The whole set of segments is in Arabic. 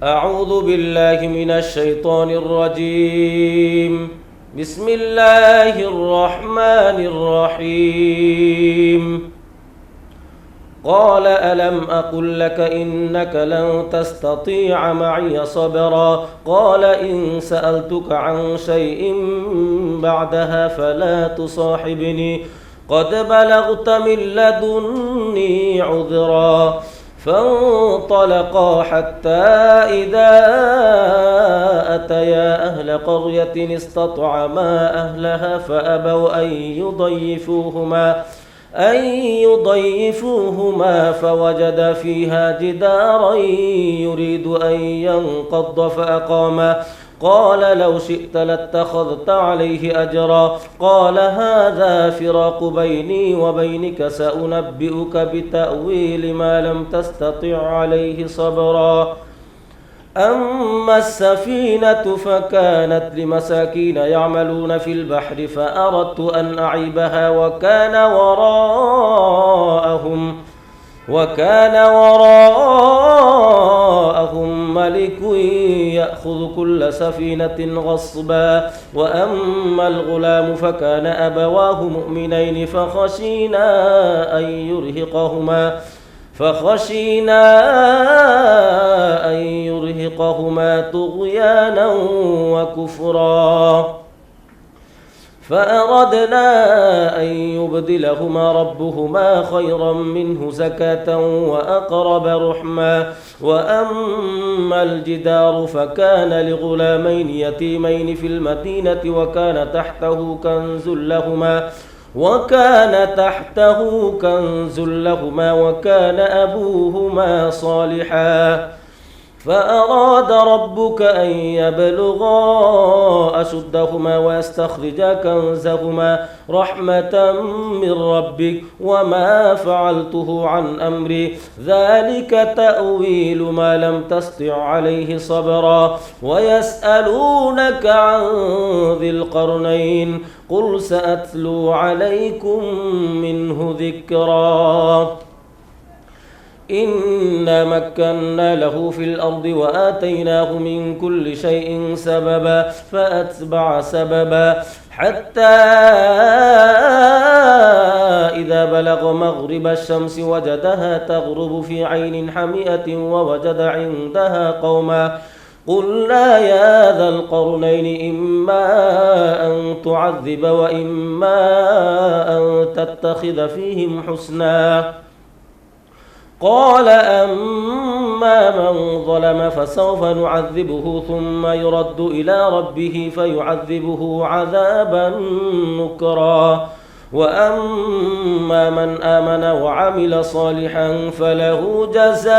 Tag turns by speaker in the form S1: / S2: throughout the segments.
S1: أعوذ بالله من الشيطان الرجيم. بسم الله الرحمن الرحيم. قال ألم أقل لك إنك لن تستطيع معي صبرا قال إن سألتك عن شيء بعدها فلا تصاحبني قد بلغت من لدني عذرا فانطلقا حتى إذا أتيا أهل قرية استطعما أهلها فأبوا أن يضيفوهما فوجد فيها جدارا يريد أن ينقض فأقاما قال لو شئت لاتخذت عليه أجرا قال هذا فراق بيني وبينك سأنبئك بتأويل ما لم تستطع عليه صبرا أما السفينة فكانت لمساكين يعملون في البحر فأردت أن أعيبها وكان وراءهم ملك يأخذ كل سفينة غصبا وأما الغلام فكان أبواه مؤمنين فخشينا أن يرهقهما طغيانا وكفرا فأردنا أن يبدلهما ربهما خيرا منه زكاة وأقرب رحما وأما الجدار فكان لغلامين يتيمين في المدينة وكان تحته كنز لهما وكان أبوهما صالحا فأراد ربك أن يبلغا أشدهما ويستخرجا كنزهما رحمة من ربك وما فعلته عن أمري ذلك تأويل ما لم تسطع عليه صبرا ويسألونك عن ذي القرنين قل سأتلو عليكم منه ذكرا إنا مكنا له في الأرض وآتيناه من كل شيء سببا فأتبع سببا حتى إذا بلغ مغرب الشمس وجدها تغرب في عين حمئة ووجد عندها قوما قلنا يا ذا القرنين إما أن تعذب وإما أن تتخذ فيهم حسنا قال أما من ظلم فسوف نعذبه ثم يرد إلى ربه فيعذبه عذابا نكرا وأما من آمن وعمل صالحا فله جزاء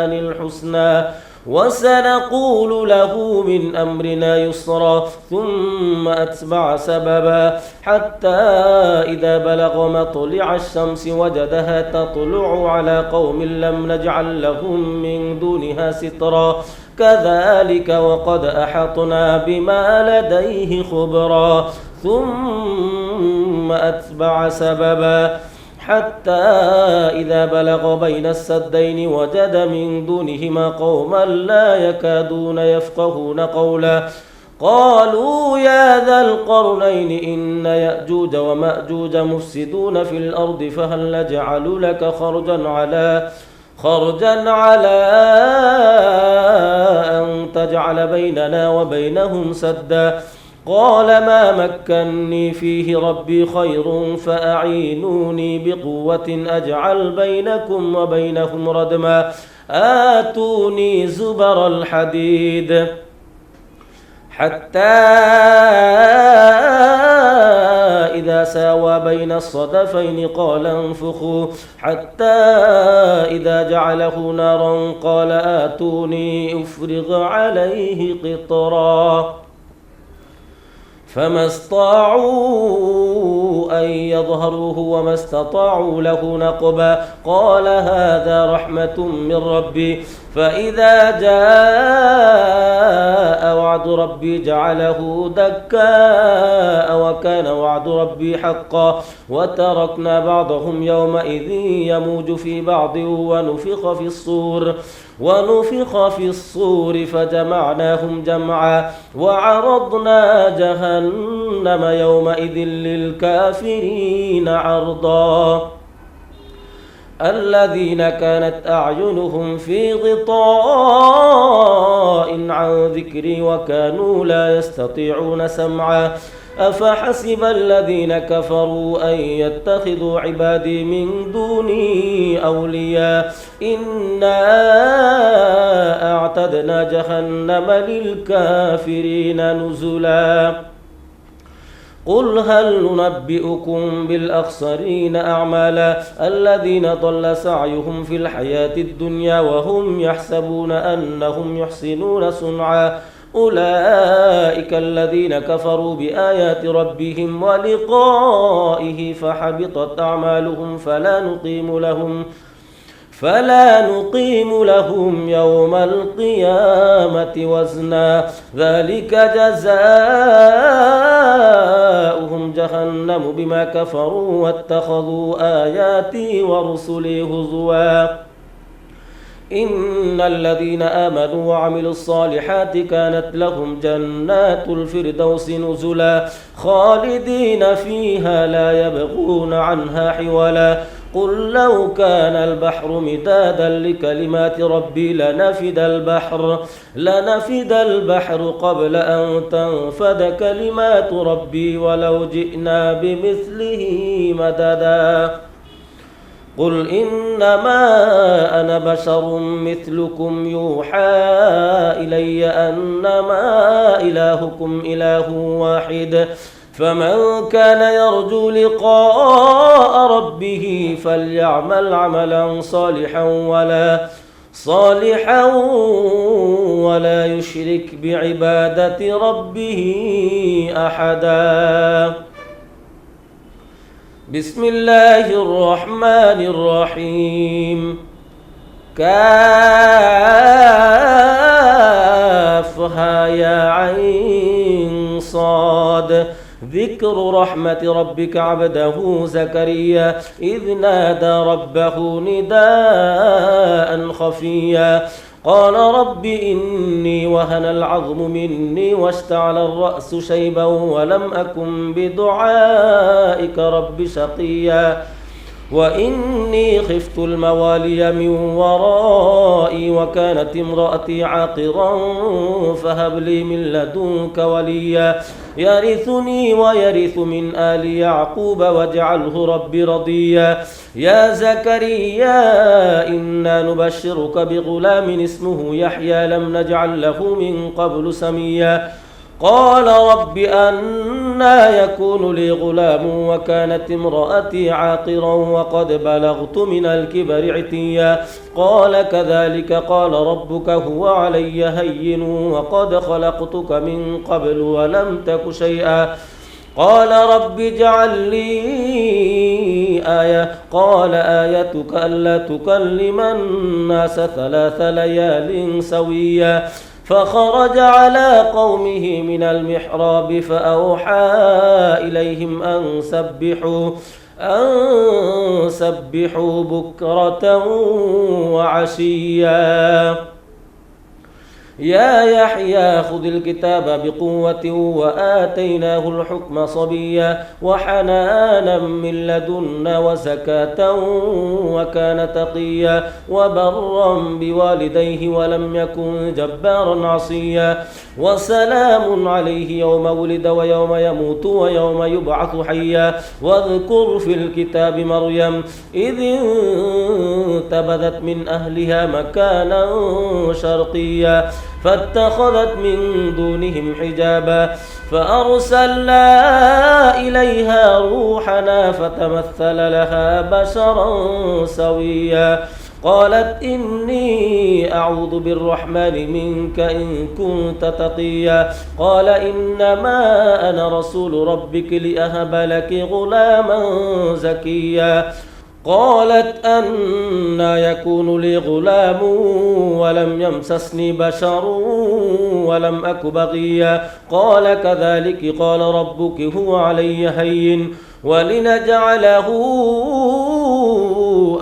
S1: الحسنى وسنقول له من أمرنا يسرا ثم أتبع سببا حتى إذا بلغ مطلع الشمس وجدها تطلع على قوم لم نجعل لهم من دونها سترا كذلك وقد أحطنا بما لديه خبرا ثم أتبع سببا حتى إذا بلغ بين السدين وجد من دونهما قوما لا يكادون يفقهون قولا قالوا يا ذا القرنين إن يأجوج ومأجوج مفسدون في الأرض فهل نجعل لك خرجا على أن تجعل بيننا وبينهم سدا قال ما مكني فيه ربي خير فأعينوني بقوة أجعل بينكم وبينهم ردما آتوني زبر الحديد حتى إذا ساوى بين الصدفين قال انفخوا حتى إذا جعله نارا قال آتوني أفرغ عليه قطرا فما استطاعوا أن يظهروه وما استطاعوا له نقبا قال هذا رحمة من ربي فإذا جاء وعد ربي جعله دكاء وكان وعد ربي حقا وتركنا بعضهم يومئذ يموج في بعض ونفخ في الصور فجمعناهم جمعا وعرضنا جهنم يومئذ للكافرين عرضا الذين كانت أعينهم في غطاء عن ذكري وكانوا لا يستطيعون سمعا أفحسب الذين كفروا أن يتخذوا عبادي من دوني أولياء إنا أعتدنا جهنم للكافرين نزلا قل هل ننبئكم بالأخسرين أعمالا الذين ضل سعيهم في الحياة الدنيا وهم يحسبون أنهم يحسنون صنعا أولئك الذين كفروا بآيات ربهم ولقائه فحبطت أعمالهم فلا نقيم لهم يوم القيامة وزنا ذلك جزاؤهم جهنم بما كفروا واتخذوا آياتي ورسلي هزوا إن الذين آمنوا وعملوا الصالحات كانت لهم جنات الفردوس نزلا خالدين فيها لا يبغون عنها حولا قل لو كان البحر مدادا لكلمات ربي لنفد البحر قبل أن تنفد كلمات ربي ولو جئنا بمثله مددا قل إنما أنا بشر مثلكم يوحى إلي أنما إلهكم إله واحد فمن كان يرجو لقاء ربه فليعمل عملا صالحا ولا يشرك بعبادة ربه أحدا بسم الله الرحمن الرحيم كافها يا عين صاد ذكر رحمة ربك عبده زكريا إذ نادى ربه نداء خفيا قال رب إني وهن العظم مني واشتعل الرأس شيبا ولم أكن بدعائك رب شقيا وإني خفت الموالي من ورائي وكانت امرأتي عاقرا فهب لي من لدنك وليا يرثني ويرث من آل يعقوب واجعله ربي رضيا يا زكريا إنا نبشرك بغلام اسمه يحيى لم نجعل له من قبل سميا قال رب أنى يكون لي غلام وكانت امرأتي عاقرا وقد بلغت من الكبر عتيا قال كذلك قال ربك هو علي هين وقد خلقتك من قبل ولم تك شيئا قال رب اجعل لي آية قال آيتك ألا تكلم الناس 3 ليال سويا فخرج على قومه من المحراب فأوحى إليهم أن سبحوا بكرة وعشيا يا يحيى خذ الكتاب بقوة وآتيناه الحكم صبيا وحنانا من لدنا وزكاة وكان تقيا وبرا بوالديه ولم يكن جبارا عصيا وسلام عليه يوم ولد ويوم يموت ويوم يبعث حيا واذكر في الكتاب مريم إذ انتبذت من أهلها مكانا شرقيا فاتخذت من دونهم حجابا فأرسلنا إليها روحنا فتمثل لها بشرا سويا قالت إني أعوذ بالرحمن منك إن كنت تقيا قال إنما أنا رسول ربك لأهب لك غلاما زكيا قالت أنى يكون لي غلام ولم يمسسني بشر ولم أك بغيا قال كذلك قال ربك هو علي هين ولنجعله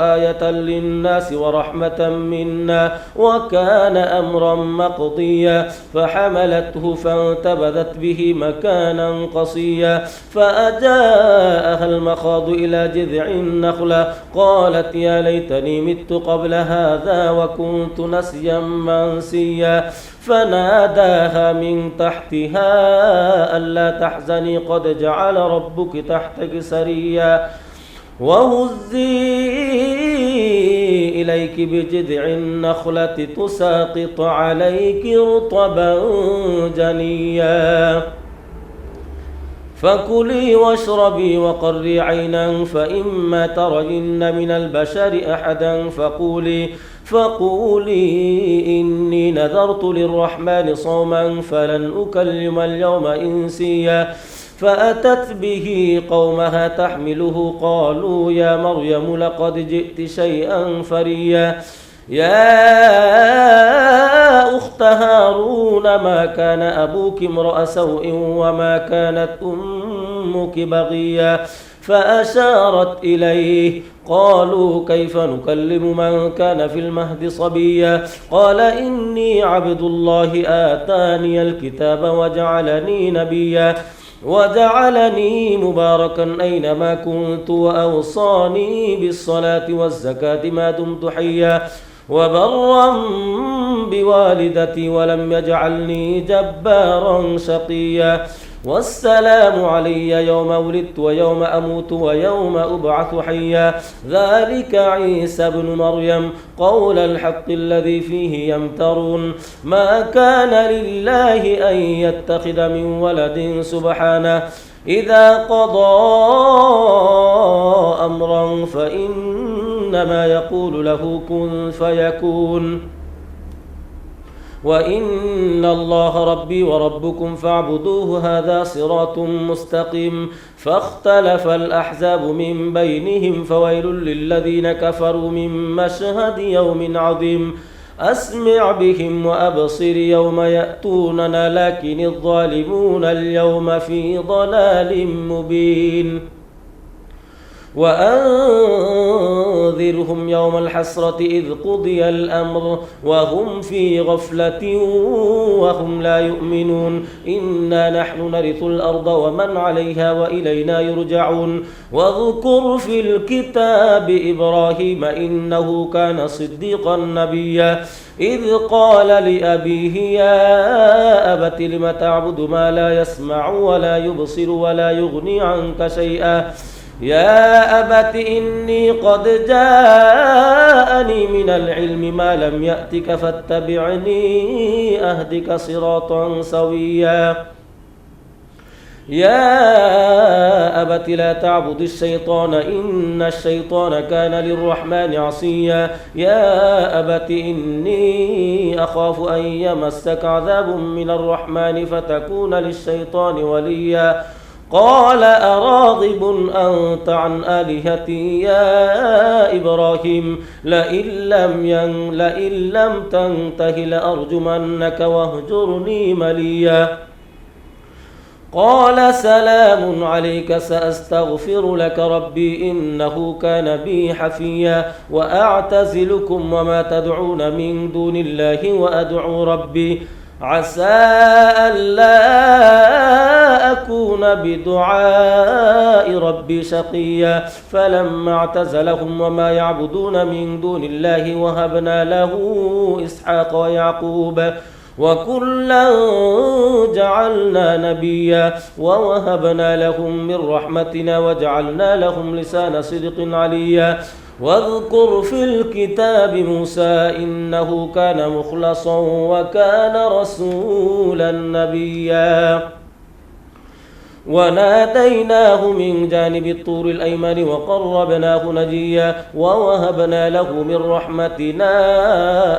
S1: آية للناس ورحمة منا وكان أمرا مقضيا فحملته فانتبذت به مكانا قصيا فأجاءها المخاض إلى جذع النخلة قالت يا ليتني مت قبل هذا وكنت نسيا منسيا فناداها من تحتها ألا تحزني قد جعل ربك تحتك سريا وهزي إليك بجذع النخلة تساقط عليك رطبا جنيا فكلي واشربي وقري عينا فإما ترين من البشر أحدا فقولي إني نذرت للرحمن صوما فلن أكلم اليوم إنسيا فأتت به قومها تحمله قالوا يا مريم لقد جئت شيئا فريا يا أخت هارون ما كان أبوك امرأ سوء وما كانت أمك بغيا فأشارت إليه قالوا كيف نكلم من كان في المهد صبيا قال إني عبد الله آتاني الكتاب وجعلني نبيا وجعلني مباركا أينما كنت وأوصاني بالصلاة والزكاة ما دمت حيا وبرا بوالدتي ولم يجعلني جبارا شقيا والسلام علي يوم ولدت ويوم أموت ويوم أبعث حيا ذلك عيسى بن مريم قول الحق الذي فيه يمترون ما كان لله أن يتخذ من ولد سبحانه إذا قضى أمرا فإنما يقول له كن فيكون وإن الله ربي وربكم فاعبدوه هذا صراط مستقيم فاختلف الأحزاب من بينهم فويل للذين كفروا من مشهد يوم عظيم أسمع بهم وأبصر يوم يأتوننا لكن الظالمون اليوم في ضلال مبين وأنذرهم يوم الحسرة إذ قضي الأمر وهم في غفلة وهم لا يؤمنون إنا نحن نرث الأرض ومن عليها وإلينا يرجعون واذكر في الكتاب إبراهيم إنه كان صديقا نبيا إذ قال لأبيه يا أبت لم تعبد ما لا يسمع ولا يبصر ولا يغني عنك شيئا يا أبت إني قد جاءني من العلم ما لم يأتك فاتبعني أهدك صراطا سويا يا أبت لا تعبد الشيطان إن الشيطان كان للرحمن عصيا يا أبت إني أخاف أن يمسك عذاب من الرحمن فتكون للشيطان وليا قال أراغب أنت عن آلهتي يا إبراهيم لئن لم تنته لأرجمنك واهجرني مليا قال سلام عليك سأستغفر لك ربي إنه كان بي حفيا وأعتزلكم وما تدعون من دون الله وأدعو ربي عسى ألا أكون بدعاء ربي شقيا فلما اعتزلهم وما يعبدون من دون الله وهبنا له إسحاق ويعقوب وكلا جعلنا نبيا ووهبنا لهم من رحمتنا وجعلنا لهم لسان صدق عليا واذكر في الكتاب موسى إنه كان مخلصا وكان رسولا نبيا وناديناه من جانب الطور الأيمن وقربناه نجيا ووهبنا له من رحمتنا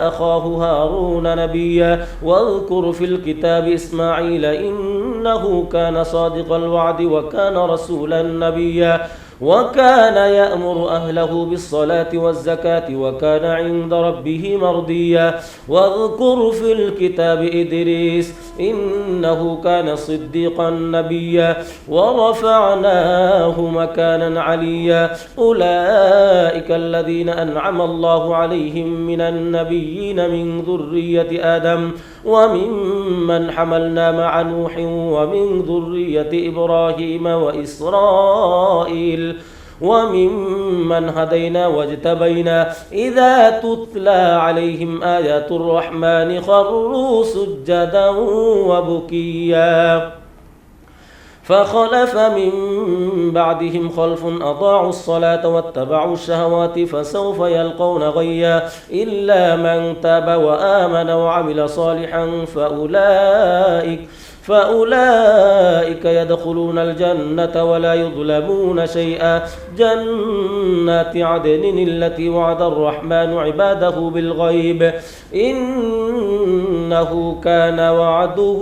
S1: أخاه هارون نبيا واذكر في الكتاب إسماعيل إنه كان صادق الوعد وكان رسولا نبيا وكان يأمر أهله بالصلاة والزكاة وكان عند ربه مرضيا واذكر في الكتاب إدريس إنه كان صديقا نبيا ورفعناه مكانا عليا أولئك الذين أنعم الله عليهم من النبيين من ذرية آدم وممن حملنا مع نوح ومن ذرية إبراهيم وإسرائيل وممن هدينا واجتبينا إذا تتلى عليهم آيات الرحمن خروا سجدا وبكيا فخلف من بعدهم خلف أضاعوا الصلاة واتبعوا الشهوات فسوف يلقون غيا إلا من تاب وآمن وعمل صالحا فأولئك يدخلون الجنة ولا يظلمون شيئا جنات عدن التي وعد الرحمن عباده بالغيب إنه كان وعده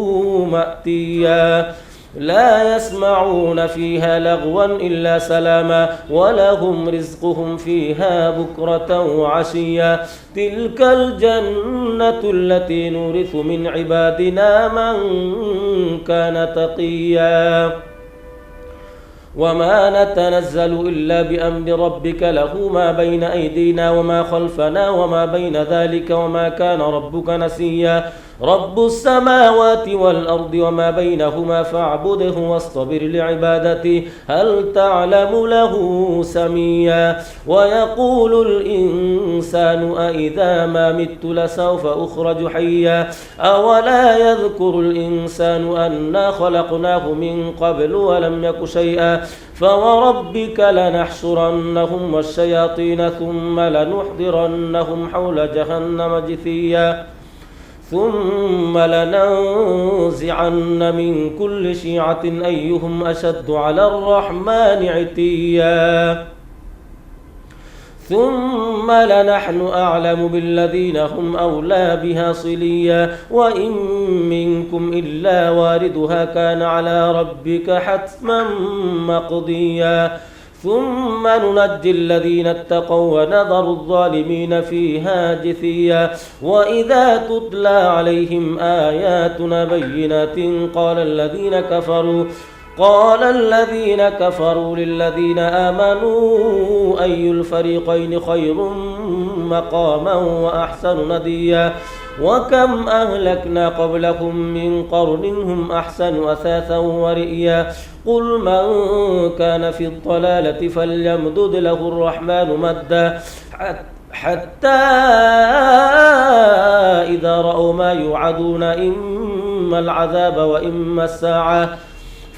S1: مأتيا لا يسمعون فيها لغوا إلا سلاما ولهم رزقهم فيها بكرة وعشيا تلك الجنة التي نورث من عبادنا من كان تقيا وما نتنزل إلا بأمر ربك له ما بين أيدينا وما خلفنا وما بين ذلك وما كان ربك نسيا رب السماوات والأرض وما بينهما فاعبده واصطبر لعبادته هل تعلم له سميا ويقول الإنسان أإذا ما مت لسوف أخرج حيا أولا يذكر الإنسان أنا خلقناه من قبل ولم يك شيئا فوربك لنحشرنهم والشياطين ثم لنحضرنهم حول جهنم جثيا ثم لننزعن من كل شيعة أيهم أشد على الرحمن عتيا ثم لنحن أعلم بالذين هم أولى بها صليا وإن منكم إلا واردها كان على ربك حتما مقضيا ثم ننجي الذين اتقوا ونذر الظالمين فيها جثيا وإذا تتلى عليهم آياتنا بينات قال الذين كفروا للذين آمنوا أي الفريقين خير مقاما وأحسن نديا وكم أهلكنا قبلهم من قرن هم أحسن أثاثا ورئيا قل من كان في الضلالة فليمدد له الرحمن مدا حتى إذا رأوا ما يوعدون إما العذاب وإما الساعة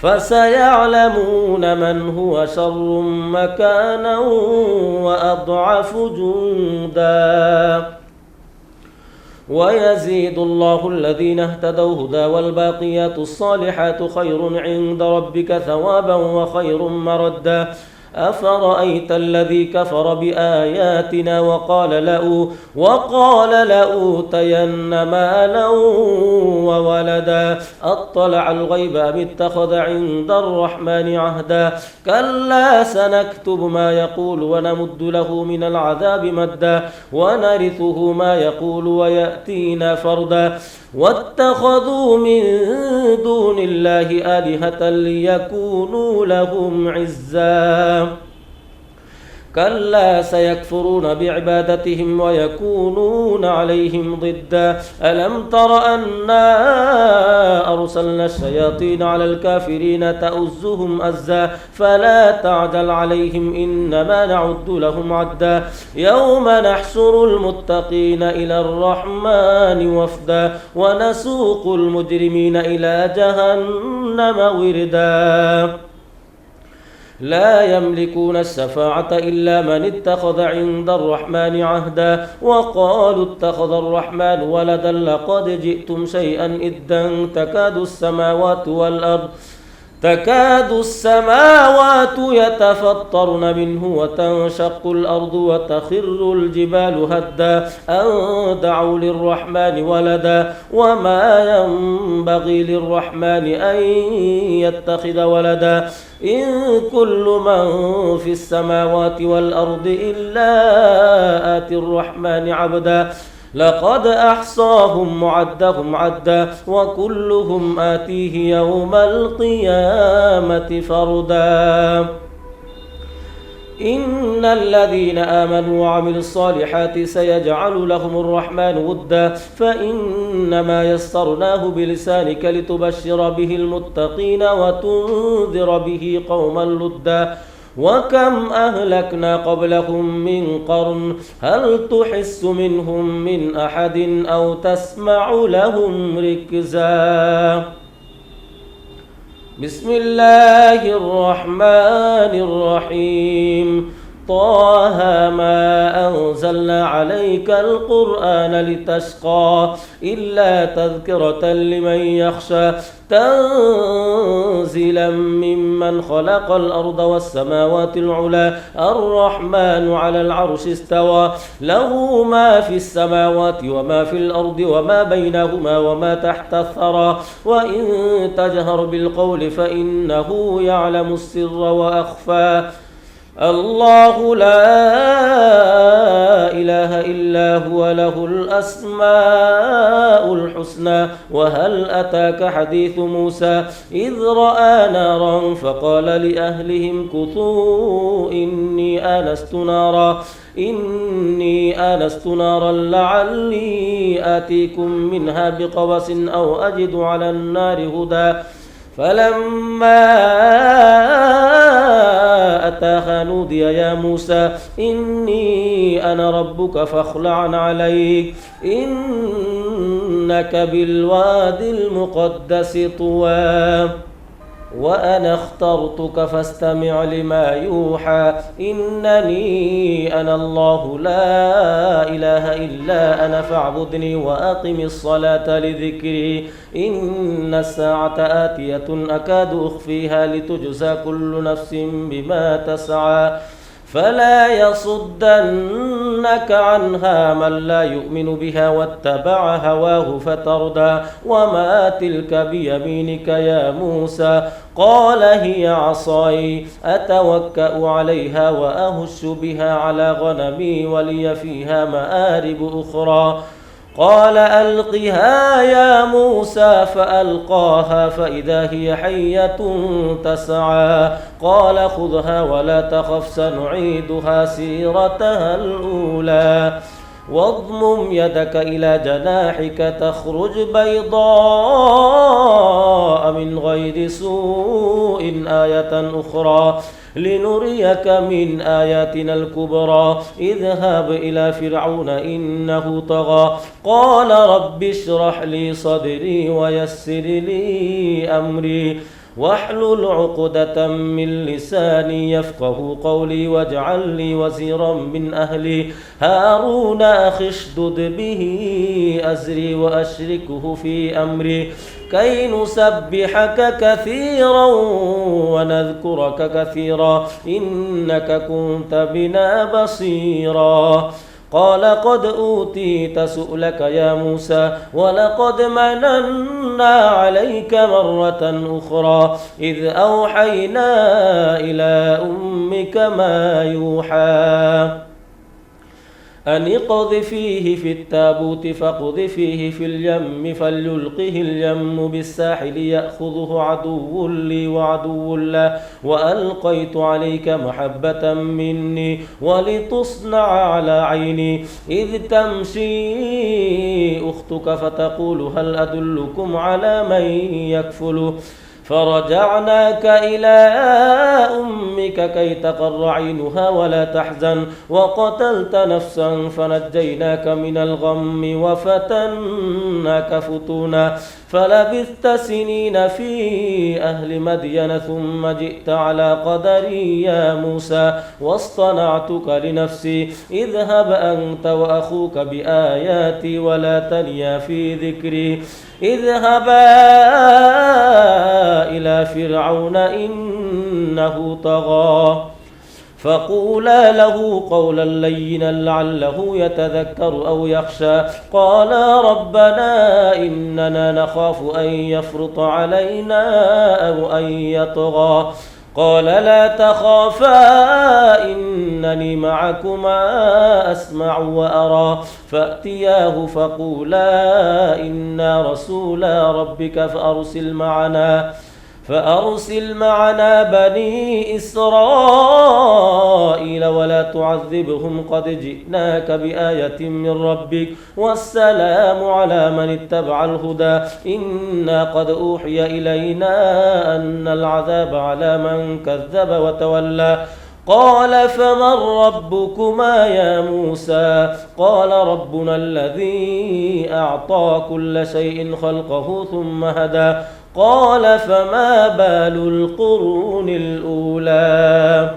S1: فسيعلمون من هو شر مكانا وأضعف جندا ويزيد الله الذين اهتدوا هدى والباقيات الصالحات خير عند ربك ثوابا وخير مردا أفرأيت الذي كفر بآياتنا وقال لأوتين مالا وولدا أطلع الغيب أم اتخذ عند الرحمن عهدا كلا سنكتب ما يقول ونمد له من العذاب مدا ونرثه ما يقول ويأتينا فردا واتخذوا من دون الله آلهة ليكونوا لهم عزا كلا سيكفرون بعبادتهم ويكونون عليهم ضدا ألم تر أنا أرسلنا الشياطين على الكافرين تؤزهم أزا فلا تعجل عليهم إنما نعد لهم عدا يوم نحشر المتقين إلى الرحمن وفدا ونسوق المجرمين إلى جهنم وردا لا يملكون الشفاعة إلا من اتخذ عند الرحمن عهدا وقالوا اتخذ الرحمن ولدا لقد جئتم شيئا إدا تكاد السماوات يتفطرن منه وتنشق الأرض وتخر الجبال هدا أن دعوا للرحمن ولدا وما ينبغي للرحمن أن يتخذ ولدا إن كل من في السماوات والأرض إلا آتي الرحمن عبدا لقد أحصاهم وعدهم عدا وكلهم آتيه يوم القيامة فردا إن الذين آمنوا وعملوا الصالحات سيجعل لهم الرحمن ودا فإنما يسرناه بلسانك لتبشر به المتقين وتنذر به قوما لدا وكم أهلكنا قبلهم من قرن هل تحس منهم من أحد أو تسمع لهم ركزا بسم الله الرحمن الرحيم طه ما أنزلنا عليك القرآن لتشقى إلا تذكرة لمن يخشى تنزيلا ممن خلق الأرض والسماوات العلى الرحمن على العرش استوى له ما في السماوات وما في الأرض وما بينهما وما تحت الثرى وإن تجهر بالقول فإنه يعلم السر وأخفى الله لا إله إلا هو له الأسماء الحسنى وهل أتاك حديث موسى إذ رأى نارا فقال لأهلهم كثوا إني آنست نارا لعلي آتيكم منها بقبس أو أجد على النار هدى فلما أتاها نودي يا موسى إني أنا ربك فاخلع عليك إنك بالوادي المقدس طوى وأنا اخترتك فاستمع لما يوحى إنني أنا الله لا إله إلا أنا فاعبدني وأقم الصلاة لذكري إن الساعة آتية أكاد أخفيها لتجزى كل نفس بما تسعى فلا يصدنك عنها من لا يؤمن بها واتبع هواه فتردى وما تلك بيمينك يا موسى قال هي عصاي أتوكأ عليها وأهش بها على غنمي ولي فيها مآرب أخرى قال ألقها يا موسى فألقاها فإذا هي حية تسعى قال خذها ولا تخف سنعيدها سيرتها الأولى واضمم يدك إلى جناحك تخرج بيضاء من غير سوء آية أخرى لنريك من آياتنا الكبرى اذهب إلى فرعون إنه طغى قال رب اشرح لي صدري ويسر لي أمري واحلل عقدة من لساني يفقه قولي واجعل لي وزيرا من أهلي هارون أخي اشدد به أزري وأشركه في أمري كي نسبحك كثيرا ونذكرك كثيرا إنك كنت بنا بصيرا قال قد أوتيت سؤلك يا موسى ولقد مننا عليك مرة أخرى إذ أوحينا إلى أمك ما يوحى أن اقذفيه في التابوت فاقذفيه في اليم فليلقه اليم بالساحل يأخذه عدو لي وعدو له وألقيت عليك محبة مني ولتصنع على عيني إذ تمشي أختك فتقول هل أدلكم على من يكفله فرجعناك إلى أمك كي تقر عينها ولا تحزن وقتلت نفسا فنجيناك من الغم وفتناك فتونا فلبثت سنين في أهل مدين ثم جئت على قدري يا موسى واصطنعتك لنفسي اذهب أنت وأخوك بآياتي ولا تنيا في ذكري اذهبا إلى فرعون إنه طغى فقولا له قولا لينا لعله يتذكر أو يخشى قالا ربنا إننا نخاف أن يفرط علينا أو أن يطغى قال لا تخافا إنني معكما أسمع وأرى فأتياه فقولا إنا رسولا ربك فأرسل معنا بني إسرائيل ولا تعذبهم قد جئناك بآية من ربك والسلام على من اتبع الهدى إنا قد أوحي إلينا أن العذاب على من كذب وتولى قال فمن ربكما يا موسى قال ربنا الذي أعطى كل شيء خلقه ثم هدى قال فما بال القرون الأولى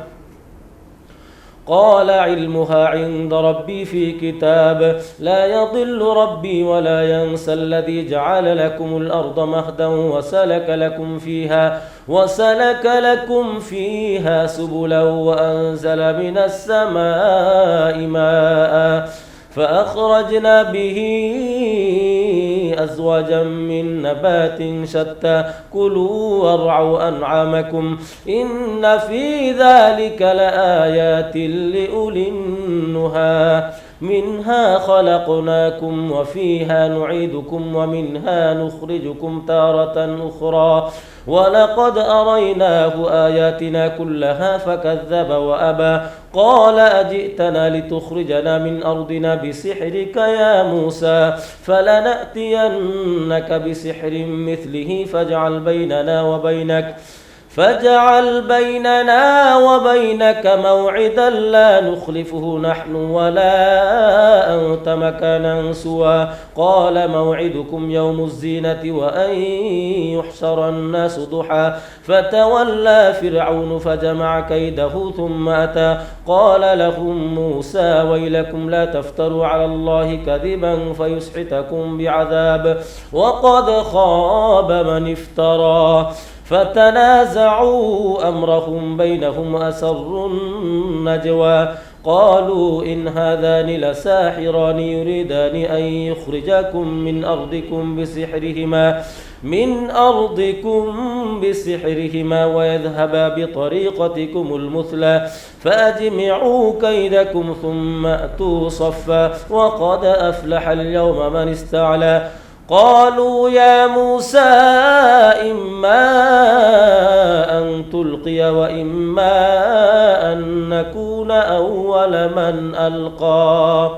S1: قال علمها عند ربي في كتاب لا يضل ربي ولا ينسى الذي جعل لكم الأرض مهدا وسلك لكم فيها سبلا وأنزل من السماء ماء فأخرجنا به أزواجا من نبات شتى كلوا وارعوا أنعامكم إن في ذلك لآيات لأولي النهى منها خلقناكم وفيها نعيدكم ومنها نخرجكم تارة أخرى ولقد أريناه آياتنا كلها فكذب وأبى قال أجئتنا لتخرجنا من أرضنا بسحرك يا موسى فلنأتينك بسحر مثله فاجعل بيننا وبينك موعدا لا نخلفه نحن ولا أنت مكانا سوى قال موعدكم يوم الزينة وأن يحشر الناس ضحى فتولى فرعون فجمع كيده ثم أتى قال لهم موسى ويلكم لا تفتروا على الله كذبا فيسحتكم بعذاب وقد خاب من افترى فتنازعوا أمرهم بينهم وأسروا النجوى قالوا إن هذان لساحران يريدان أن يخرجاكم من أرضكم بسحرهما ويذهبا بطريقتكم المثلى فأجمعوا كيدكم ثم أتوا صفا وقد أفلح اليوم من استعلى قالوا يا موسى إما أن تلقي وإما أن نكون أول من ألقى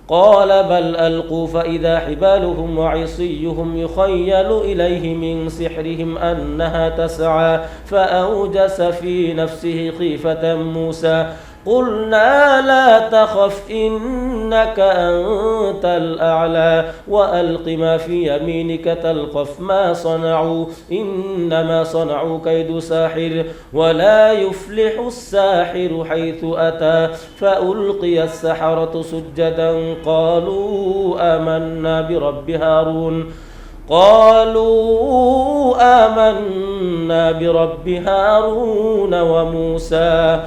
S1: قال بل ألقوا فإذا حبالهم وعصيهم يخيل إليه من سحرهم أنها تسعى فأوجس في نفسه خيفة موسى قلنا لا تخف إنك أنت الأعلى وألق ما في يمينك تلقف ما صنعوا إنما صنعوا كيد ساحر ولا يفلح الساحر حيث أتى فألقي السحرة سجدا قالوا آمنا برب هارون وموسى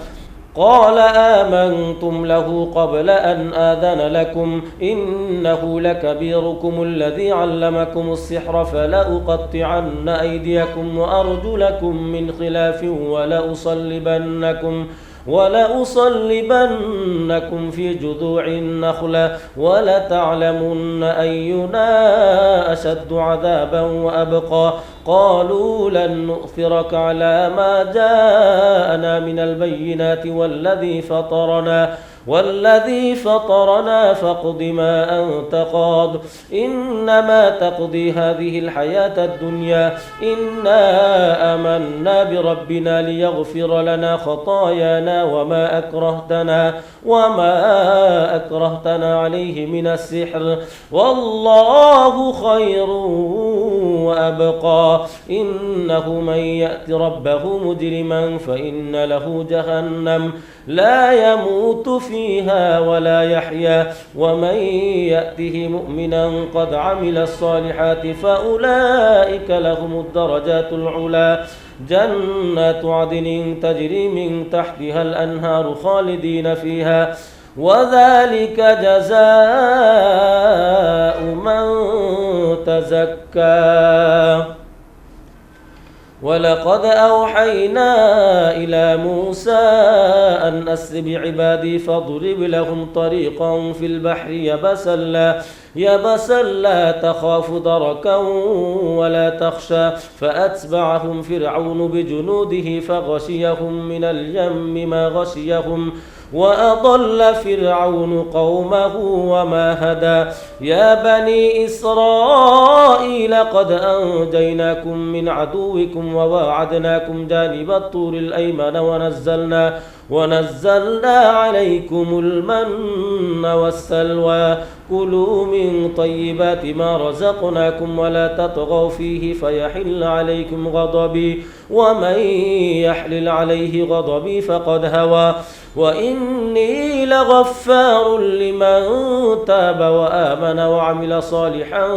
S1: قال آمنتم له قبل أن آذن لكم إنه لكبيركم الذي علمكم السحر فلأقطعن أيديكم وأرجلكم من خلاف ولأصلبنكم في جذوع النخلة ولتعلمن أينا أشد عذابا وأبقى قالوا لن نؤثرك على ما جاءنا من البينات والذي فطرنا فاقض ما أنت قاض إنما تقضي هذه الحياة الدنيا إنا آمنا بربنا ليغفر لنا خطايانا وما أكرهتنا عليه من السحر والله خير وأبقى إنه من يأت ربه مجرما فإن له جهنم لا يموت فيها فيها ولا يحيا ومن يأته مؤمنا قد عمل الصالحات فأولئك لهم الدرجات العلى جنات عدن تجري من تحتها الأنهار خالدين فيها وذلك جزاء من تزكى ولقد أوحينا إلى موسى أن أسر بعبادي فاضرب لهم طريقا في البحر يبسا لا تخاف دركا ولا تخشى فأتبعهم فرعون بجنوده فغشيهم من اليم ما غشيهم وأضل فرعون قومه وما هدى يا بني إسرائيل قد أنجيناكم من عدوكم وواعدناكم جانب الطور الأيمن ونزلنا عليكم المن والسلوى كلوا من طيبات ما رزقناكم ولا تطغوا فيه فيحل عليكم غضبي ومن يحلل عليه غضبي فقد هوى وإني لغفار لمن تاب وآمن وعمل صالحا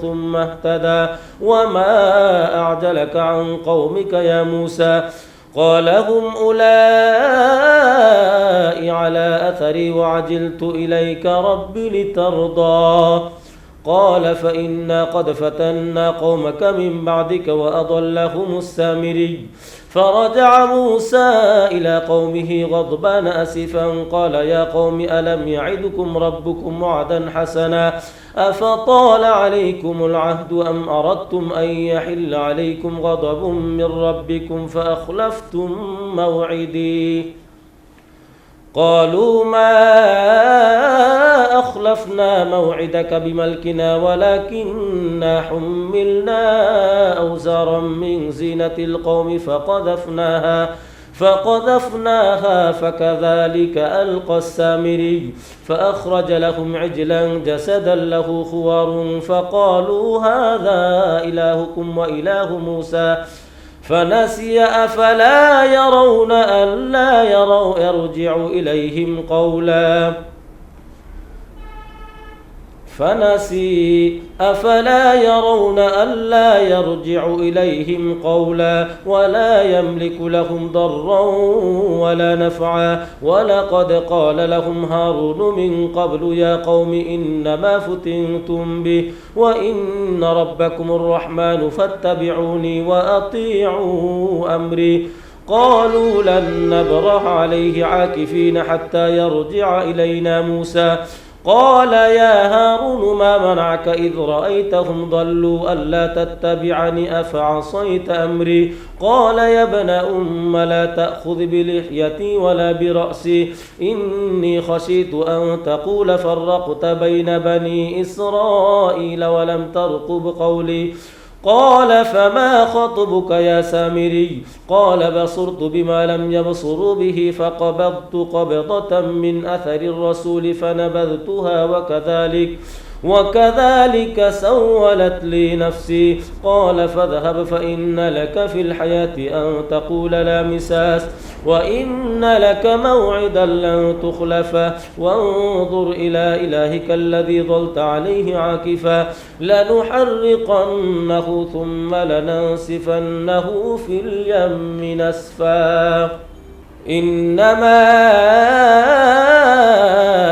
S1: ثم اهتدى وما أعجلك عن قومك يا موسى قال هم أولئك على أثري وعجلت إليك رب لترضى قال فإنا قد فتنا قومك من بعدك وأضلهم السامري فرجع موسى إلى قومه غضبان أسفا قال يا قوم ألم يعدكم ربكم وعدا حسنا أفطال عليكم العهد أم أردتم أن يحل عليكم غضب من ربكم فأخلفتم موعدي قالوا ما أخلفنا موعدك بملكنا ولكننا حملنا أوزارا من زينة القوم فقذفناها فكذلك ألقى السامري فأخرج لهم عجلا جسدا له خوار فقالوا هذا إلهكم وإله موسى فنسي أفلا يرون ألا يرجع إليهم قولا ولا يملك لهم ضرا ولا نفعا ولقد قال لهم هارون من قبل يا قوم إنما فتنتم به وإن ربكم الرحمن فاتبعوني وأطيعوا أمري قالوا لن نبرح عليه عاكفين حتى يرجع إلينا موسى قال يا هارون ما منعك إذ رأيتهم ضلوا ألا تتبعني أفعصيت أمري قال يا ابن أم لا تأخذ بلحيتي ولا برأسي إني خشيت أن تقول فرقت بين بني إسرائيل ولم ترقب قولي قال فما خطبك يا سامري قال بصرت بما لم يبصروا به فقبضت قبضة من أثر الرسول فنبذتها وكذلك سولت لي نفسي قال فاذهب فإن لك في الحياة أن تقول لا مساس وإن لك موعدا لن تخلفه وانظر إلى إلهك الذي ظلت عليه عاكفا لنحرقنه ثم لننسفنه في اليم نسفا إنما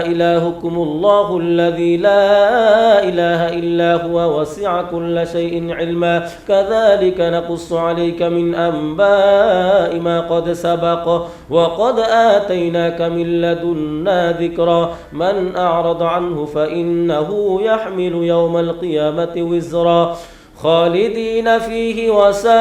S1: إلهكم الله الذي لا إله إلا هو وسع كل شيء علما كذلك نقص عليك من أنباء ما قد سبق وقد آتيناك من لدنا ذكرا من أعرض عنه فإنه يحمل يوم القيامة وزرا خالدين فيه وساء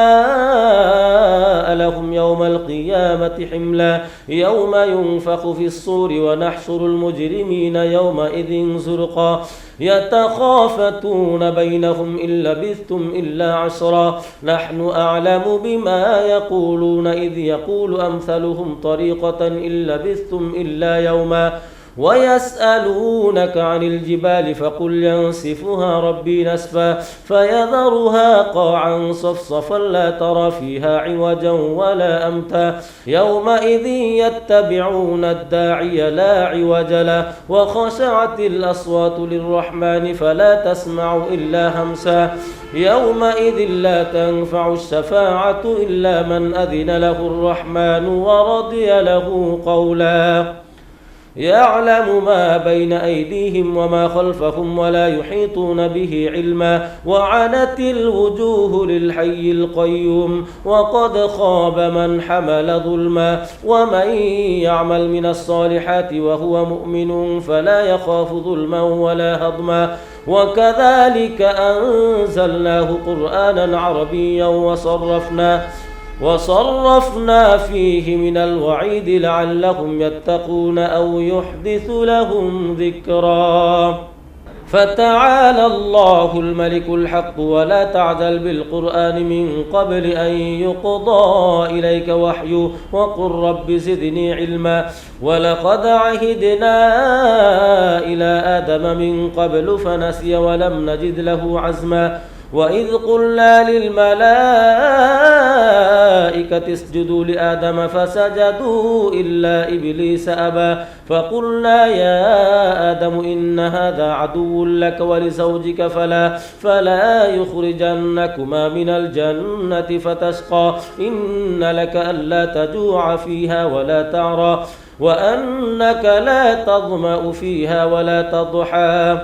S1: لهم يوم القيامة حملا يوم ينفخ في الصور ونحشر المجرمين يومئذ زرقا يتخافتون بينهم إن لبثتم إلا عشرا نحن أعلم بما يقولون إذ يقول أمثلهم طريقة إن لبثتم إلا يوما ويسألونك عن الجبال فقل ينسفها ربي نسفا فيذرها قاعا صفصفا لا ترى فيها عوجا ولا أمتا يومئذ يتبعون الداعي لا عوج له وخشعت الأصوات للرحمن فلا تسمع إلا همسا يومئذ لا تنفع الشفاعة إلا من أذن له الرحمن ورضي له قولا يعلم ما بين أيديهم وما خلفهم ولا يحيطون به علما وعنت الوجوه للحي القيوم وقد خاب من حمل ظلما ومن يعمل من الصالحات وهو مؤمن فلا يخاف ظلما ولا هضما وكذلك أنزلناه قرآنا عربيا وصرفنا فيه من الوعيد لعلهم يتقون أو يحدث لهم ذكرا فتعالى الله الملك الحق ولا تعجل بالقرآن من قبل أن يقضى إليك وحيه وقل رب زدني علما ولقد عهدنا إلى آدم من قبل فنسي ولم نجد له عزما وإذ قلنا للملائكة اسجدوا لآدم فسجدوا إلا إبليس أبى فقلنا يا آدم إن هذا عدو لك ولزوجك فلا يخرجنكما من الجنة فتشقى إن لك ألا تجوع فيها ولا تعرى وأنك لا تظمأ فيها ولا تضحى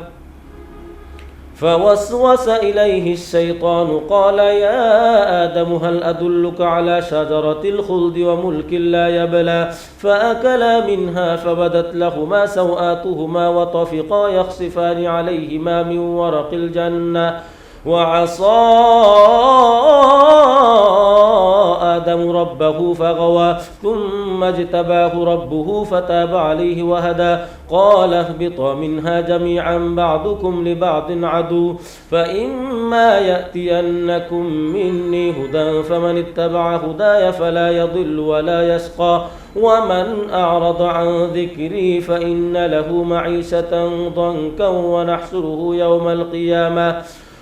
S1: فوسوس إليه الشيطان قال يا آدم هل أدلك على شجرة الخلد وملك لا يبلى فأكلا منها فبدت لهما سوآتهما وطفقا يخصفان عليهما من ورق الجنة وعصى آدم ربه فغوى ثم اجتباه ربه فتاب عليه وهدى قال اهبطا منها جميعا بعضكم لبعض عدو فإما يأتينكم مني هدى فمن اتبع هداي فلا يضل ولا يشقى ومن أعرض عن ذكري فإن له معيشة ضنكا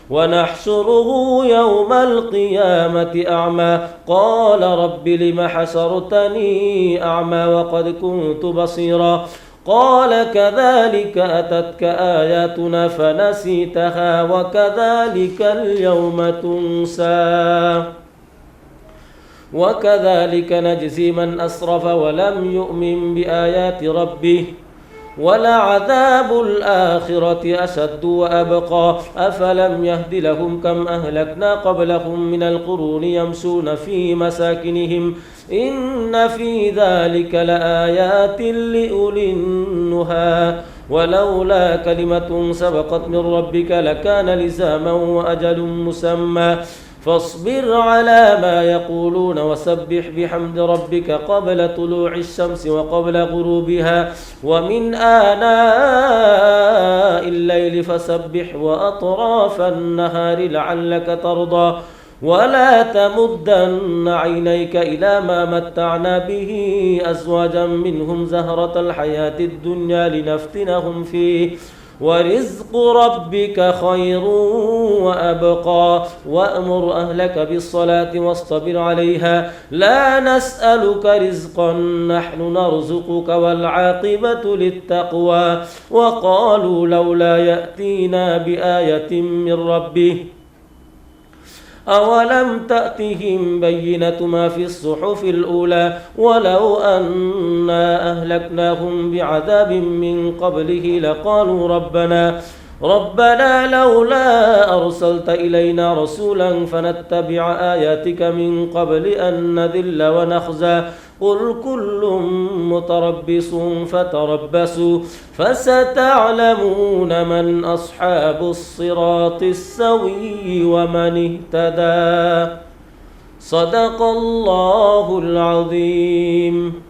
S1: ونحشره يوم القيامة أعمى قال رب لم حشرتني أعمى وقد كنت بصيرا قال كذلك أتتك آياتنا فنسيتها وكذلك اليوم تنسى وكذلك نجزي من أسرف ولم يؤمن بآيات ربه ولعذاب الآخرة أشد وأبقى أفلم يهد لهم كم أهلكنا قبلهم من القرون يمشون في مساكنهم إن في ذلك لآيات لأولي النهى ولولا كلمة سبقت من ربك لكان لزاما وأجل مسمى فاصبر على ما يقولون وسبح بحمد ربك قبل طلوع الشمس وقبل غروبها ومن آناء الليل فسبح وأطراف النهار لعلك ترضى ولا تمدن عينيك إلى ما متعنا به أزواجا منهم زهرة الحياة الدنيا لنفتنهم فيه ورزق ربك خير وأبقى وأمر أهلك بالصلاة واصطبر عليها لا نسألك رزقا نحن نرزقك والعاقبة للتقوى وقالوا لولا يأتينا بآية من ربه أولم تأتهم بينة ما في الصحف الأولى ولو أنا أهلكناهم بعذاب من قبله لقالوا ربنا لولا أرسلت إلينا رسولا فنتبع آياتك من قبل أن نذل ونخزى قل كل متربص فتربصوا فستعلمون من أصحاب الصراط السوي ومن اهتدى صدق الله العظيم.